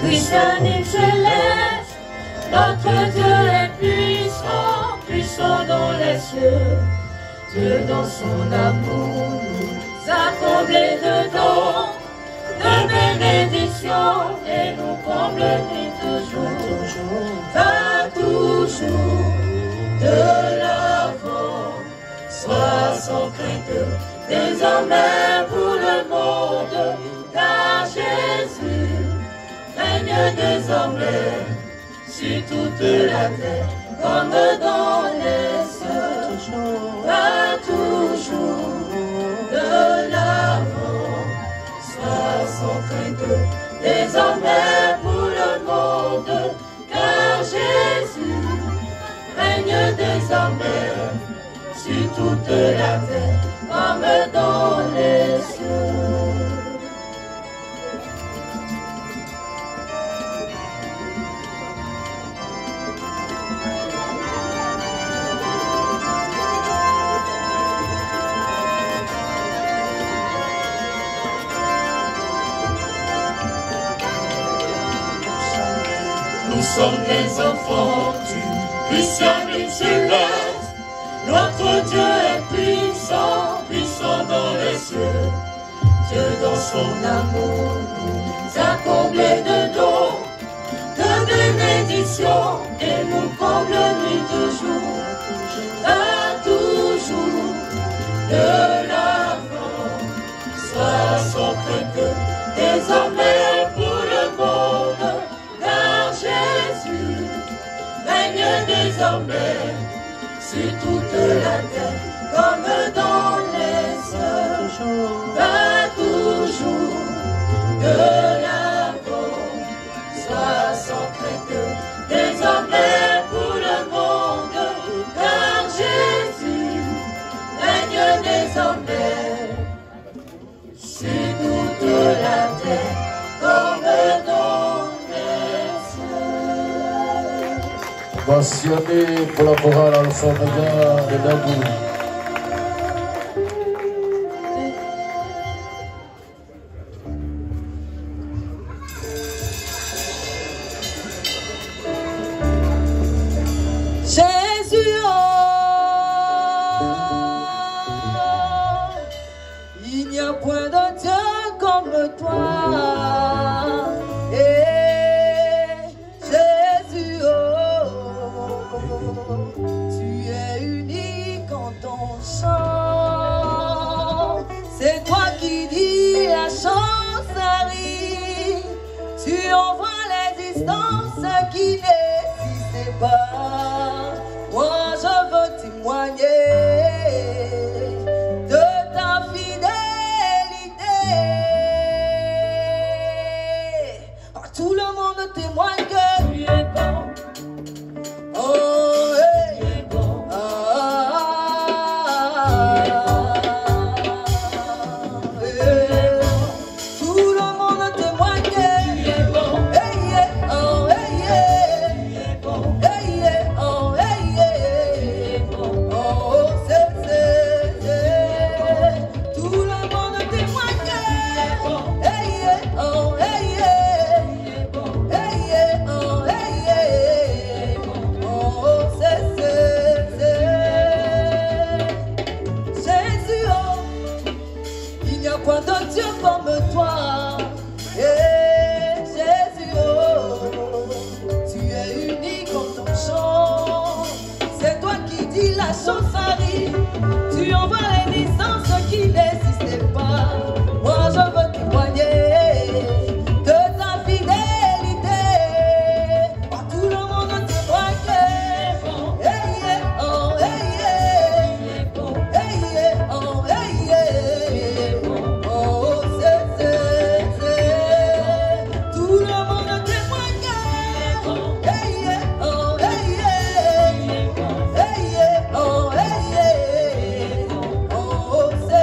Christianisme céleste, notre Dieu est puissant, puissant dans les cieux. Dieu dans son amour nous a comblés de dons, de bénédictions et nous comble nuit toujours. Va toujours de l'avant, sois sans crainte, désormais pour le monde, car Jésus règne désormais sur toute la terre, comme dans les cieux. Va toujours de l'avant, sois sans crainte, désormais pour le monde, car Jésus règne désormais sur toute la terre, comme dans les cieux. Nous sommes les enfants du christianisme céleste. Notre Dieu est puissant, puissant dans les cieux. Dieu dans son amour nous a comblés de dons, de bénédictions et nous comble nuit toujours. Va toujours de l'avant. Sois son que désormais pour le monde, car Jésus règne désormais sur toute la terre, comme dans les cieux, pas toujours de l'avant. Sois son que désormais pour le monde, car Jésus règne désormais sur toute la terre, comme dans les cieux. Passionné pour la chorale Alpha Omega de Dabou. Jésus, oh, il n'y a point de Dieu comme toi. Et Jésus, oh, tu es unique en ton chant. C'est toi qui dis la chance arrive. Tu envoies l'existence qui n'existait pas. Moi je veux témoigner de ta fidélité. Tout le monde témoigne que tu es bon. Oh, hey. Tu es bon. Tout le monde témoigne que tu es bon. Hey, yeah. Oh, hey, yeah. Tu es bon. Hey, yeah. Oh, hey, yeah. Oh, c'est. Tout le monde témoigne que tu es bon. Hey, yeah. Oh, hey, yeah. Hey, yeah. Oh, hey, yeah. Oh, c'est. Jésus, oh, il n'y a point de Dieu comme toi. Et Jésus, oh, tu es unique en ton chant. C'est toi qui dis la chose arrive. Tu envoies les licences qui n'existaient pas. Moi je veux témoigner de ta fidélité. Oh, tout le monde témoigne. Hey, yeah, oh, hey, yeah. Hey, yeah, oh, hey, yeah. Oh, c'est. Tout le monde témoigne. Hey, yeah, oh, hey, yeah. Hey, yeah, oh, hey, yeah. Oh, c'est.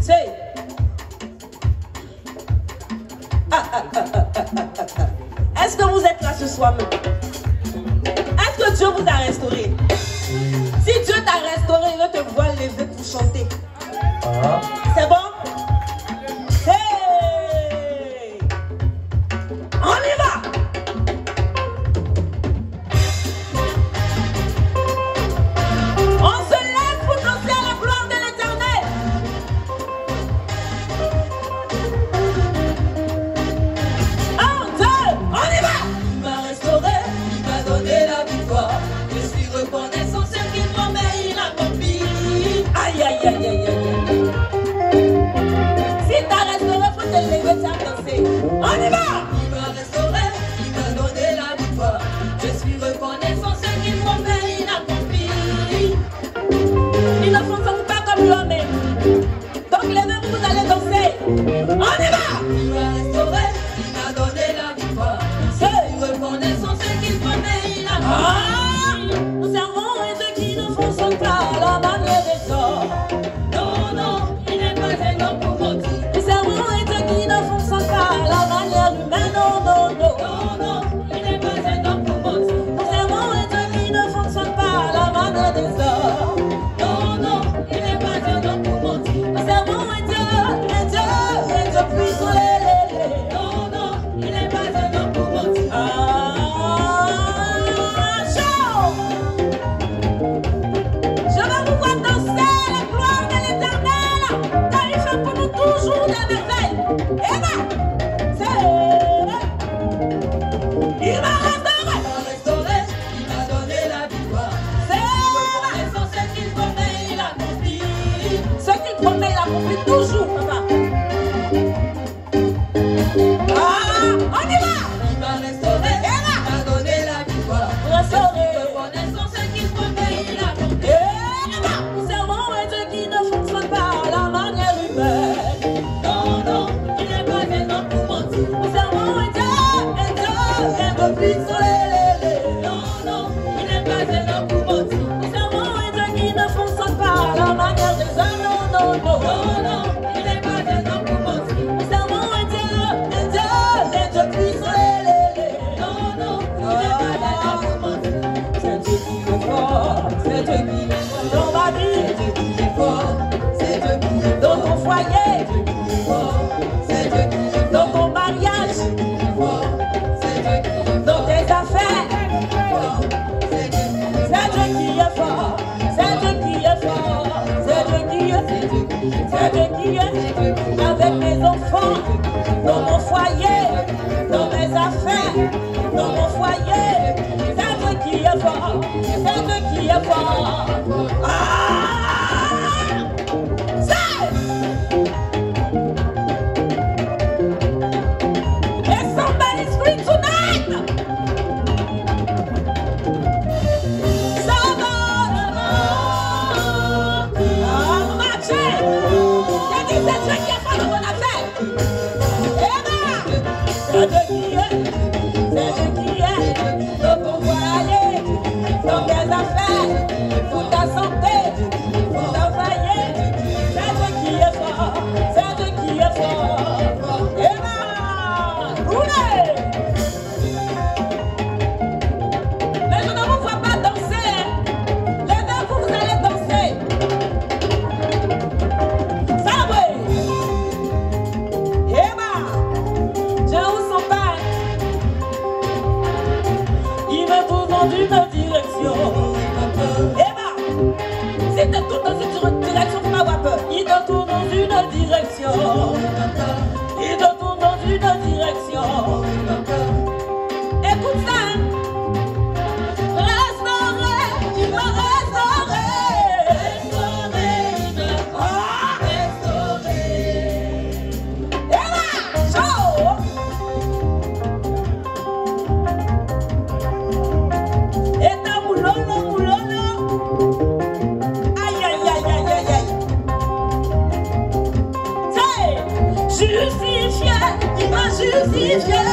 C'est. Est-ce que vous êtes là ce soir même? Est-ce que Dieu vous a restauré? Si Dieu t'a restauré, il te voit lever pour chanter. C'est bon? Hey! On y va! On se lève pour danser à la gloire de l'Éternel. Un, deux, on y va! Il m'a restauré, il m'a donné la victoire. Je suis reconnaissant ce qu'il promet, il accomplit. Aïe, aïe, aïe, aïe, aïe, aïe. Si t'as restauré, faut te lever, tu as dansé. On y va! Il m'a restauré, il m'a donné la victoire. Je suis reconnaissant ce qu'il promet, il accomplit. Ils ne fonctionnent pas comme l'homme. Donc levez-vous, vous allez danser. On y va! Il m'a restauré, il m'a donné la victoire. Je suis reconnaissant ce qu'il promet, il accomplit. Nous servons un Dieu qui ne fonctionne pas à la manière des hommes. Non, non, il n'est pas un homme pour mentir. Nous servons un Dieu qui ne fonctionne pas à la manière humaine. Non, non, non. Non, non, il n'est pas un homme pour mentir. Nous servons un Dieu qui ne fonctionne pas à la manière des hommes. Non, non, il n'est pas un homme pour mentir. Nous servons un Dieu puissant. Non, non, il n'est pas un homme pour mentir. Chaud! Je vais vous voir danser la gloire de l'Éternel, car il fait pour nous toujours des merveilles. Et là, c'est... Il m'a restauré. Il m'a restauré, il m'a donné la victoire. C'est... Reconnaissant ce qu'il promet, il accomplit. Ce qu'il promet, il accomplit toujours, papa. On y va! Il m'a restauré, il m'a donné la victoire. Restauré. Reconnaissant ce qu'il promet, il accomplit. Et là, nous servons un Dieu qui ne fonctionne pas à la manière humaine. Non, non, il n'est pas un homme pour mentir. Nous servons un Dieu puissant. Non, non, il n'est pas un homme pour mentir. Nous servons un Dieu qui ne fonctionne pas à la manière des hommes. Non, non, non. Non, non, il n'est pas un homme pour mentir. Nous servons un Dieu puissant. Non, non, il n'est pas un homme pour mentir. C'est Dieu qui est fort. C'est Dieu qui est dans ma vie. C'est Dieu qui est fort, c'est Dieu qui est Dans ton foyer. fort, c'est Dieu qui est Dans ton mariage. fort, c'est Dieu qui est Dans tes affaires. fort, c'est Dieu qui est C'est Dieu qui est fort. C'est Dieu qui est fort. C'est Dieu qui est fort. C'est Dieu qui est avec mes enfants, dans mon foyer, dans mes affaires, dans mon foyer. C'est Dieu qui est fort. C'est Dieu qui est fort. Ah! C'est! Et somebody scream tonight! C'est Dieu qui est dans ton foyer, dans tes affaires, pour ta santé, pour ta foyer. C'est Dieu qui est fort, c'est Dieu qui est fort. Roulez! Mais je ne vous vois pas danser. Levez-vous, vous allez danser. Salut! Je ne vous sens pas. Il me tourne dans une direction. Si tu tournes dans une direction, tu vas avoir peur. Il te tourne dans une direction. Il te tourne dans une direction. Écoute ça. Restauré, il va restaurer. Ciao. Et ta moulolo. Aïe, aïe, aïe, aïe, aïe, aïe. C'est justifié, il m'a justifié.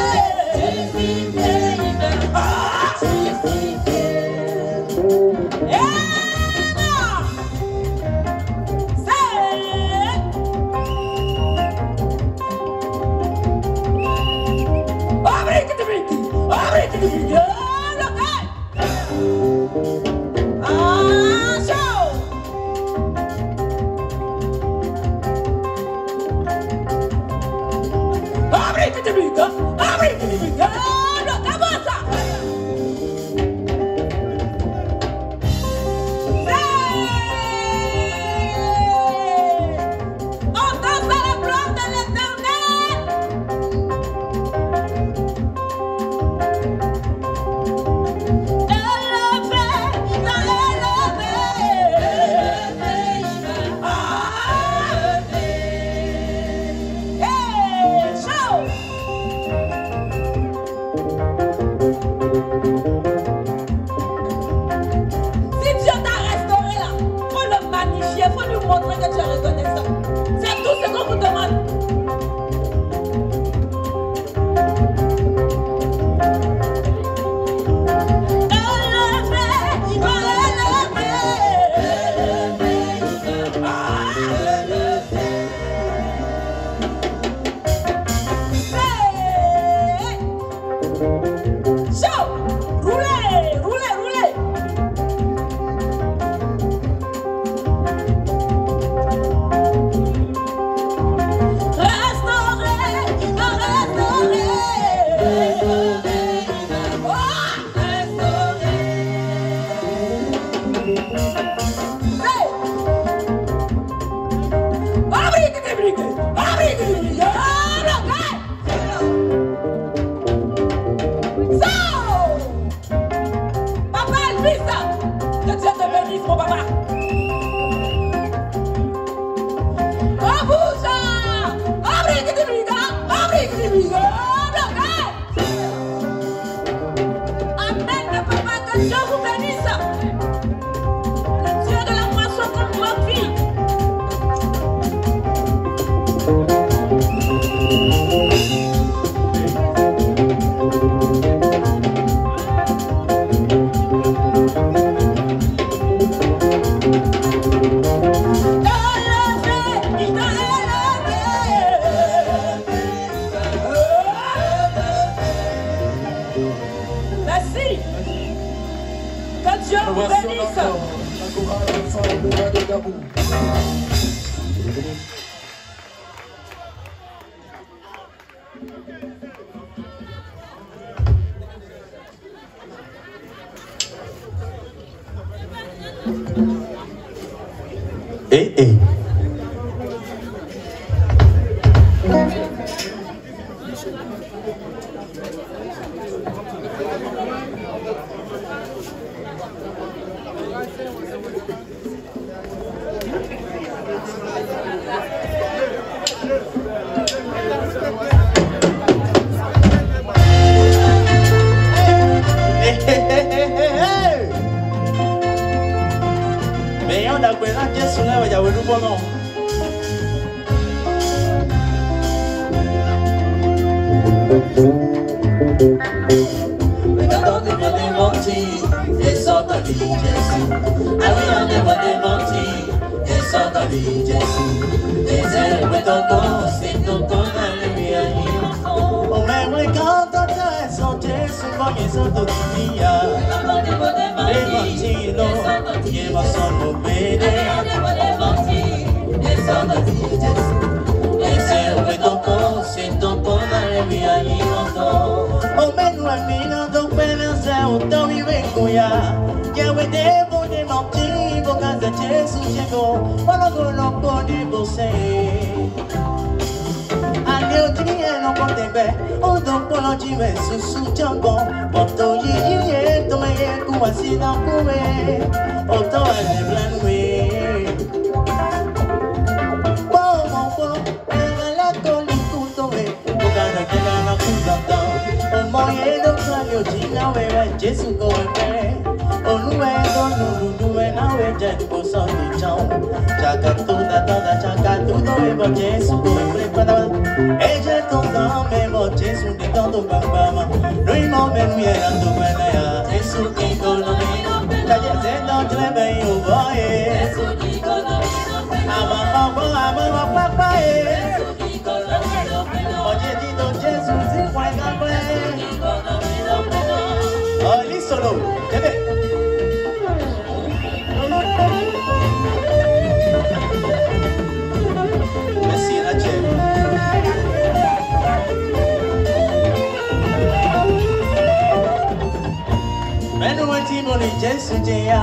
Jésus Dia,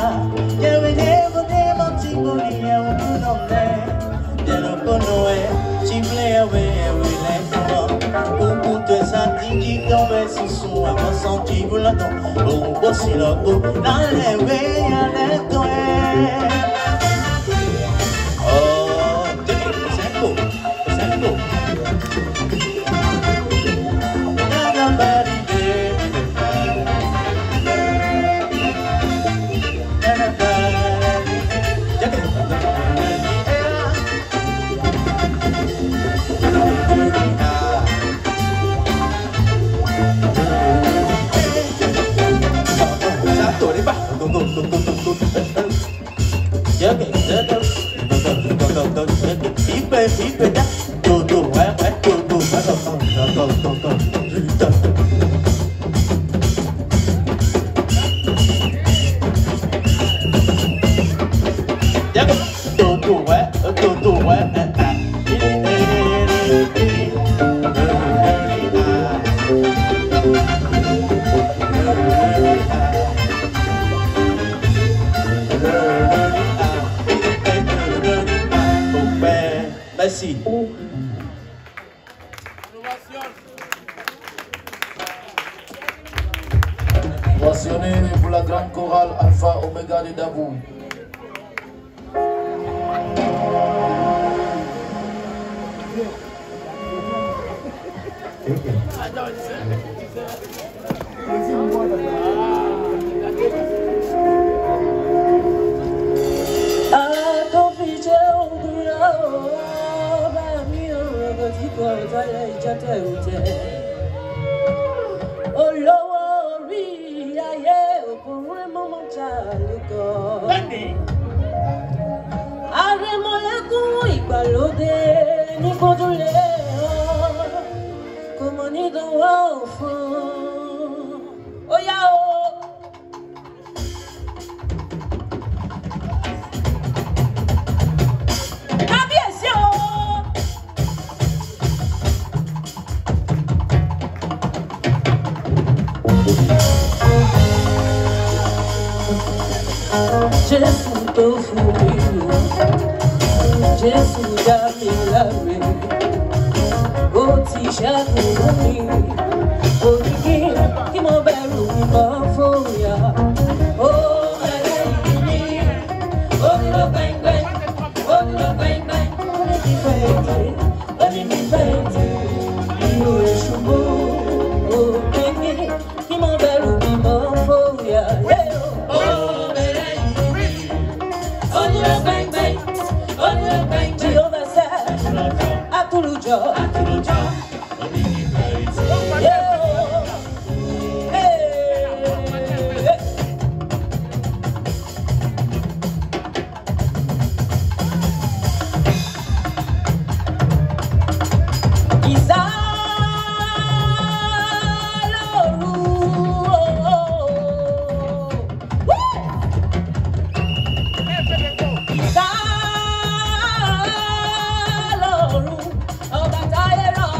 je vais dévorer mon petit bonnet au bout d'un nez. De le connaître, tu plais avec les femmes. Pour toi, ça dit tombe sous son avant senti pour la tombe. Pour bosser le coup, dans les veilles à l'étoile. Oh, c'est beau, c'est beau. Merci. Ovationné pour la grande chorale Alpha Omega de Dabou. Jesus tó fún mi lò, Jésù dá mi láre, ó ti ṣẹ́gun mi, òkìkí kí mo bẹ̀rù mi máa fòyà, ó ẹlẹ́yìn mi, ó dúró gbẹ̀ngbẹ̀, ó dúró gbẹ̀ngbẹ̀, ó ní mi fẹ̀yìntì, ó ní mi fẹ̀yìntì, ìlú èṣùgbó, òkìkí kí mo bẹ̀rù mi máa fòyà. Jehovah said, Atulujo, Ọba táyé rán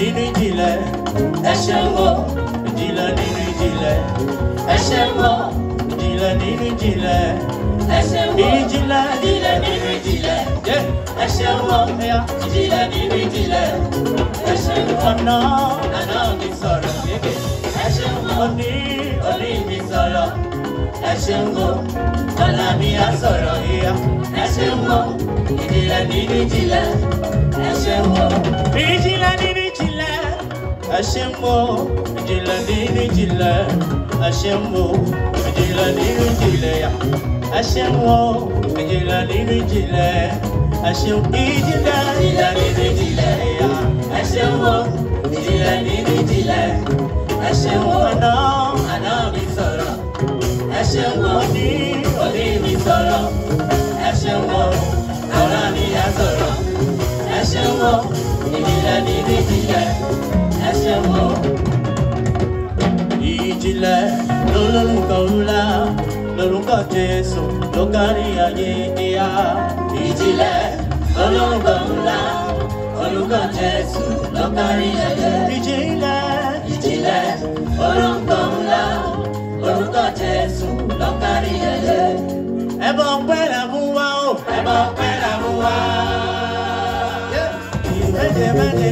nínú ìjìnlẹ̀. Ẹ ṣeun o. Ìjìnlẹ̀ nínú ìjìnlẹ̀. Ẹ ṣeun o. Ìjìnlẹ̀ nínú ìjìnlẹ̀. Ẹ ṣeun o. Ìjìnlẹ̀ nínú ìjìnlẹ̀. Ẹ ṣeun o. Ìjìnlẹ̀ nínú ìjìnlẹ̀. Ẹ ṣeun o. Ọ̀nà mi sọ̀rọ̀. Ẹ ṣeun o. Òní mi sọ̀rọ̀. Ẹ ṣeun o. Ọ̀la mi á sọ̀rọ̀ yíyá. Ẹ ṣeun o. Ìjìnlẹ̀ nínú ìjìnlẹ̀. Ẹ ṣeun o. Ìjìnlẹ̀ nínú ìjìnlẹ̀. Ẹ ṣeun o. Ìjìnlẹ̀ nínú ìjìnlẹ̀. Ẹ ṣeun o. Ìjìnlẹ̀ nínú ìjìnlẹ̀ yá. Ẹ ṣeun o. Ìjìnlẹ̀ nínú ìjìnlẹ̀. Ẹ ṣeun ìjìnlẹ̀ nínú ìjìnlẹ̀ yá. Ẹ ṣeun o. Ìjìnlẹ̀ nínú ìjìnlẹ̀. Ẹ ṣeun o. Àná mi sọ̀rọ̀. Ẹ ṣeun o. Òní mi sọ̀rọ̀. Ẹ ṣeun o. Ọ̀la mi á sọ̀rọ̀. Ẹ ṣeun o. Ìjìnlẹ̀ nínú ìjìnlẹ̀. Ẹ ṣeun o. Ìjìnlẹ̀ lórúkọ ńlá lórúkọ Jésù ló kárí ayé ìyá. Ìjìnlẹ̀ lórúkọ ńlá lórúkọ Jésù ló kárí ayé. Ìjìnlẹ̀ lórúkọ ńlá lórúkọ Jésù ló kárí ayé. Ẹbọ ọpẹ́ là mú wá o. Ẹbọ ọpẹ́ là mú wá. Méje.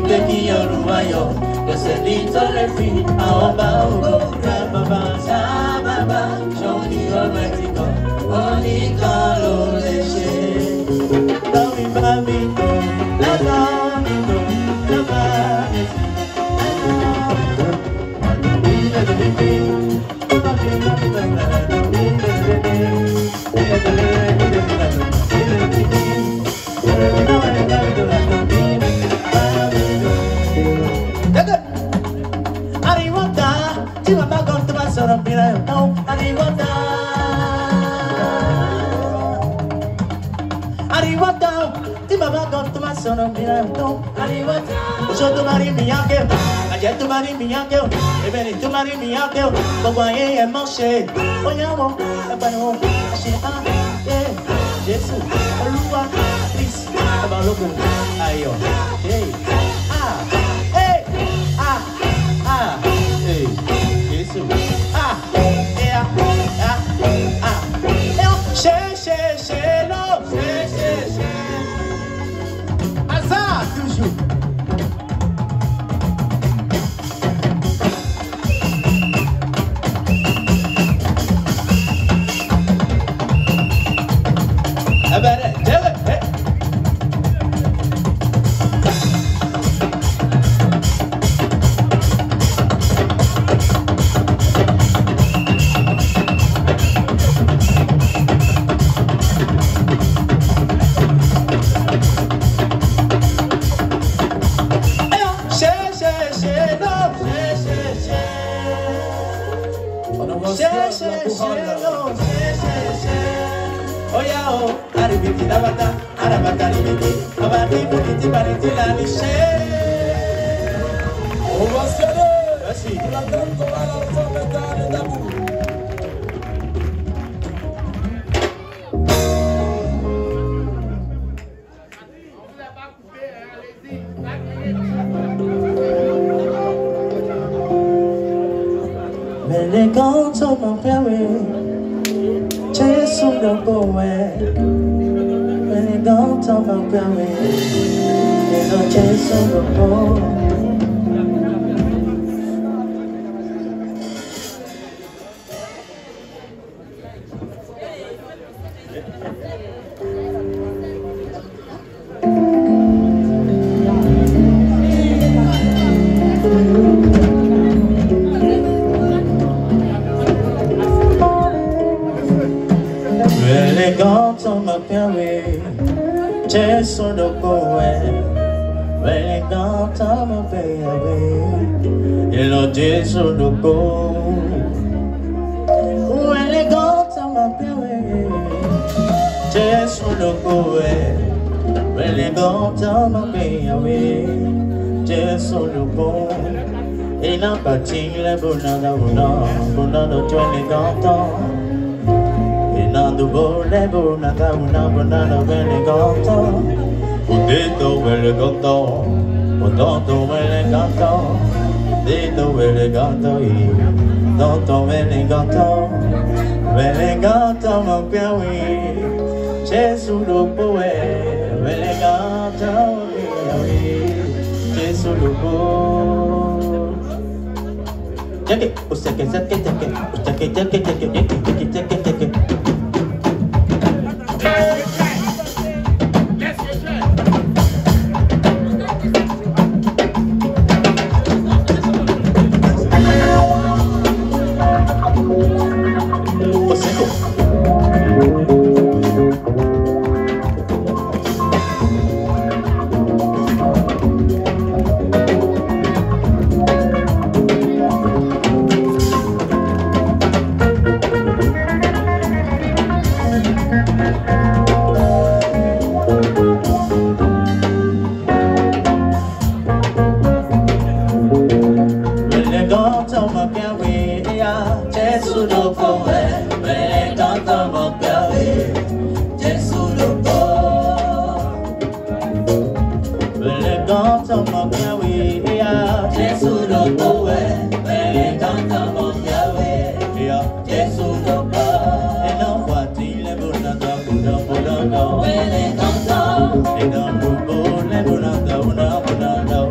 pe ki yo ruwayo yo se dito le fi aoba ogo baba sa baba show me almighty God only kalo le she Dami babi to la dami to la babi So tu mari mi anche, ayer tu mari mi anche, e bene tu mari mi anche, pokoknya emosi, onyawo, apa no, asyik Yesus, Olúwa, Kristi, Abalogun, ayo, Yesus, toujours.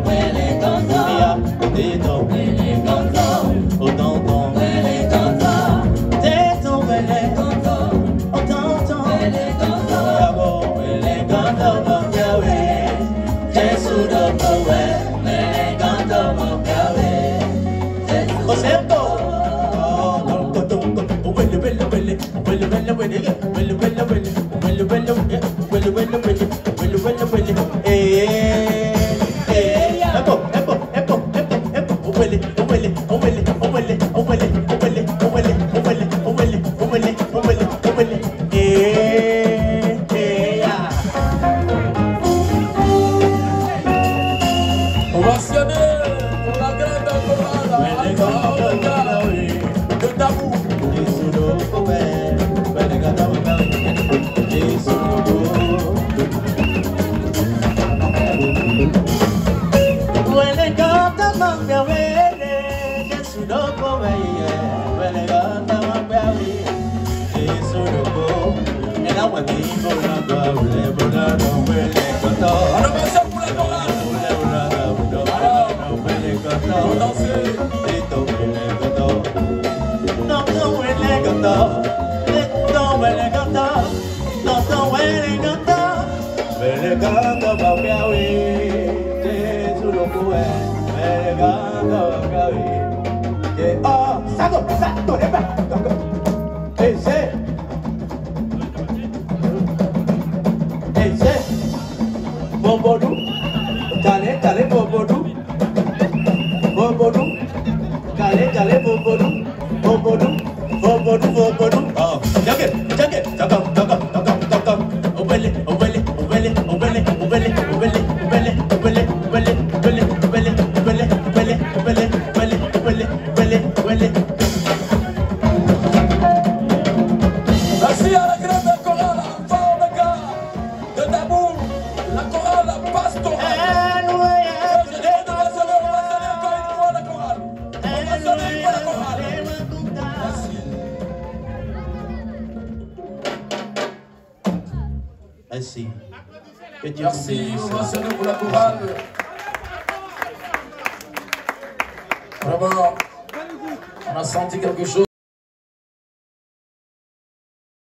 We're Wele gata mangawele, Jesudoko weye. Wele gata mangawele, Jesudoko. And I want people to go, wele gata. Merci à la grande chorale Alpha Omega de Dabou, la chorale pastorale. On va saluer encore une fois la chorale. On va saluer une fois la chorale. Merci. Merci, on va saluer pour la chorale. Vraiment, on a senti quelque chose.